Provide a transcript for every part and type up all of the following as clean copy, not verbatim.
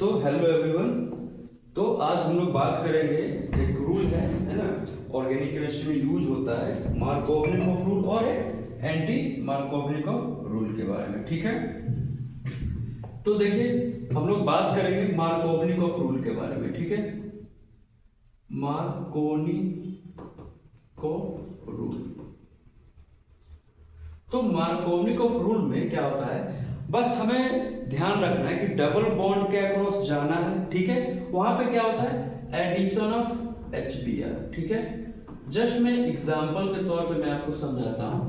तो hello everyone. तो आज हम लोग बात करेंगे, एक रूल है ना, ऑर्गेनिक केमिस्ट्री में यूज होता है, मार्कोवनिकॉफ रूल और एक एंटी मार्कोवनिकॉफ रूल के बारे में। ठीक है, तो देखिए हम लोग बात करेंगे मार्कोवनिकॉफ रूल के बारे में। ठीक है, मार्कोवनिकॉफ रूल। तो मार्कोवनिकॉफ रूल में क्या होता है, बस हमें ध्यान रखना है कि डबल बॉन्ड के अक्रॉस जाना है। ठीक है, वहां पे क्या होता है, एडिशन ऑफ HBr। ठीक है, जस्ट मैं एग्जांपल के तौर पे मैं आपको समझाता हूं,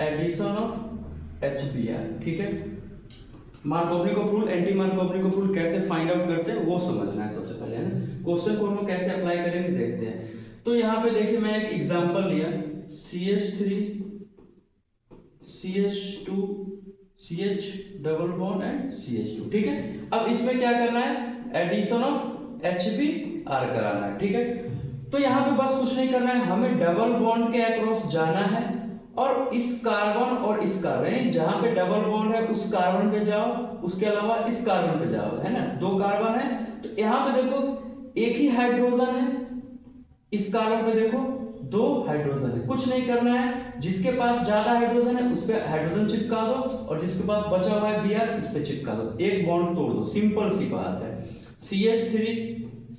एडिशन ऑफ HBr। ठीक है, Markovnikov rule, anti Markovnikov rule कैसे फाइंड आउट करते हैं वो समझना है सबसे पहले, है ना। क्वेश्चन को हम कैसे अप्लाई करेंगे देखते हैं। तो यहाँ पे देखिए मैं एक एग्जांपल लिया, CH3 CH2 CH double bond and CH2। ठीक है, अब इसमें क्या करना है, एडिशन ऑफ HBr कराना है। ठीक है, तो यहाँ पे बस कुछ नहीं करना है, हमें डबल बॉन्ड के अक्रॉस जाना है और इस कार्बन और इस कार्बन, जहां पे डबल बॉन्ड है उस कार्बन पे जाओ, उसके अलावा इस कार्बन पे जाओ, है ना। दो कार्बन है तो यहाँ पे देखो एक ही हाइड्रोजन है, इस कार्बन पे देखो दो हाइड्रोजन है। कुछ नहीं करना है, जिसके पास ज्यादा हाइड्रोजन है उस पे हाइड्रोजन चिपका दो और जिसके पास बचा हुआ है Br उस पे चिपका दो, एक बॉन्ड तोड़ दो, सिंपल सी बात है। CH3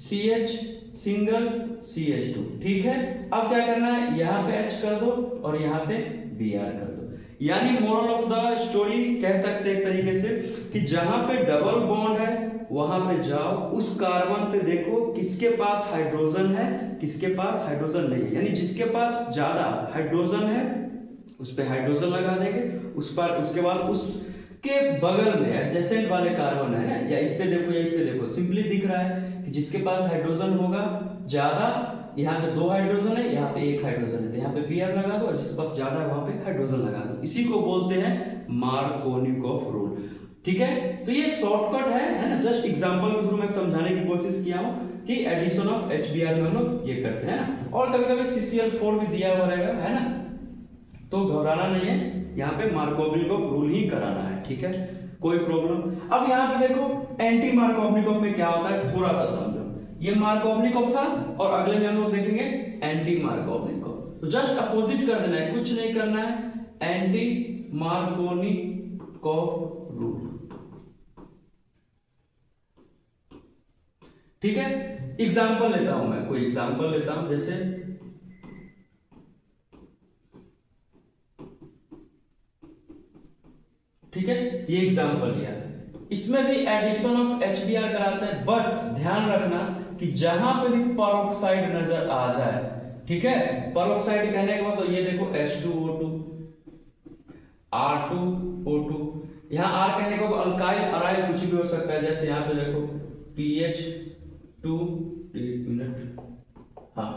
CH single CH2। ठीक है, अब क्या करना है, यहाँ पे H कर दो और यहाँ पे Br कर दो। यानी मोरल ऑफ द स्टोरी कह सकते हैं एक तरीके से कि जहां पे डबल बॉन्ड है वहां पे जाओ, उस कार्बन पे देखो किसके पास हाइड्रोजन है, किसके पास हाइड्रोजन नहीं है। यानी जिसके पास ज्यादा हाइड्रोजन है उस पे हाइड्रोजन लगा देंगे, उस पर उसके बाद उसके बगल में एडजेसेंट वाले कार्बन है ना, या इस पे देखो या इस पे देखो, सिंपली दिख रहा है कि जिसके पास हाइड्रोजन होगा ज्यादा, यहाँ पे दो हाइड्रोजन है, यहाँ पे एक हाइड्रोजन है, तो यहाँ पे Br लगा दो और जिसके पास ज्यादा है वहां पे हाइड्रोजन लगा दो। इसी को बोलते हैं मार्कोवनिकॉफ रूल। ठीक है, तो ये शॉर्टकट है ना, जस्ट एग्जांपल के थ्रू मैं समझाने की कोशिश किया हूं कि एडिशन ऑफ HBr में हम लोग ये करते हैं ना, और कभी कभी CCl4 भी दिया हुआ रहेगा, है ना, तो घबराना नहीं है, यहाँ पे मार्कोवनिकॉफ रूल ही कराना है। ठीक है, कोई प्रॉब्लम। अब यहाँ पे देखो एंटी मार्कोवनिकॉफ में क्या होता है, थोड़ा सा समझो। ये मार्कोवनिकॉफ था और अगले में हम लोग देखेंगे एंटी मार्कोवनिकॉफ। तो जस्ट अपोजिट कर देना है, कुछ नहीं करना है, एंटी मार्कोवनिकॉफ रूल। ठीक है, एग्जांपल लेता हूं मैं, कोई एग्जांपल लेता हूं, जैसे ठीक है, ये एग्जांपल लिया, इसमें भी एडिशन ऑफ HBr कराते हैं, बट ध्यान रखना कि जहां पे भी पेरोक्साइड नजर आ जाए, ठीक है, पेरोक्साइड कहने के बाद तो ये देखो H2O2 R2O2, यहां R कहने के बाद अल्काइल अराइल कुछ भी हो सकता है, जैसे यहां पे देखो PH2, एक मिनट, हाँ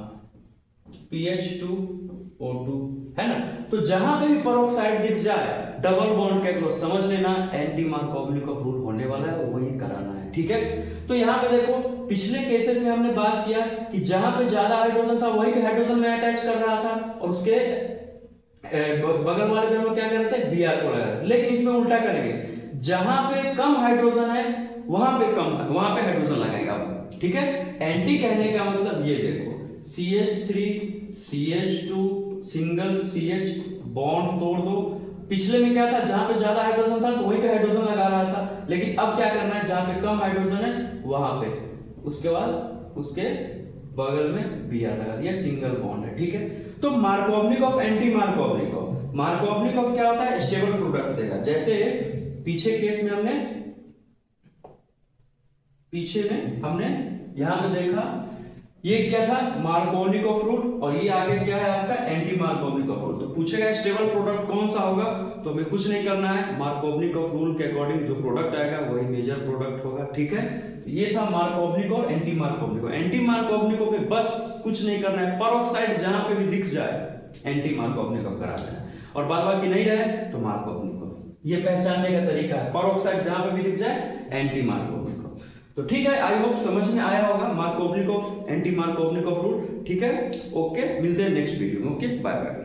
PH2O2, है ना। तो जहां पे भी पेरोक्साइड दिख जाए डबल बॉन्ड के अक्रॉस, समझ लेना एंटी मार्कोवनिकॉफ रूल होने वाला है, वही कराना है। ठीक है, तो यहाँ पे देखो पिछले केसेस में हमने बात किया कि जहां पे ज्यादा हाइड्रोजन था वहीं पे हाइड्रोजन में अटैच कर रहा था और उसके बगल वाले पे हम लोग क्या कर रहे थे, Br को लगा रहे थे। लेकिन इसमें उल्टा करेंगे, जहां पे कम हाइड्रोजन है वहां पे हाइड्रोजन लगाएगा आप। ठीक है, एंटी कहने का मतलब ये देखो CH3 CH2 single CH bond तोड़ दो। पिछले में क्या था, जहां पे ज्यादा हाइड्रोजन था तो वहीं पे हाइड्रोजन लगा रहा था, लेकिन अब क्या करना है, जहां पे कम हाइड्रोजन है वहां पे, उसके बाद उसके बगल में Br लगा दिया, सिंगल बॉन्ड है। ठीक है, तो मार्कोवनिकॉफ एंटी मार्कोवनिकॉफ, मार्कोवनिकॉफ क्या होता है, स्टेबल प्रोडक्ट देगा। जैसे पीछे केस में हमने यहां पे देखा, ये क्या था, मार्कोवनिकॉफ रूल, और ये आगे क्या है आपका, एंटी मार्कोवनिकॉफ रूल। तो पूछेगा स्टेबल प्रोडक्ट कौन सा होगा, तो हमें कुछ नहीं करना है, मार्कोवनिकॉफ रूल के अकॉर्डिंग जो प्रोडक्ट आएगा वही मेजर प्रोडक्ट होगा। ठीक है, ये था Markovnikov, anti Markovnikov. Anti Markovnikov में बस कुछ नहीं करना है, पेरोक्साइड जहां पे भी दिख जाए एंटी मार्कोवनिकॉफ करा देना है, और बाद बाकी नहीं रहे तो मार्कोवनिकॉफ। ये पहचानने का तरीका है, पेरोक्साइड जहां पे भी दिख जाए एंटी मार्कोवनिकॉफ। तो ठीक है, आई होप समझ में आया होगा मार्कोवनिकॉफ एंटी मार्कोवनिकॉफ रूल। ठीक है, ओके, मिलते हैं नेक्स्ट वीडियो में। Okay, bye bye.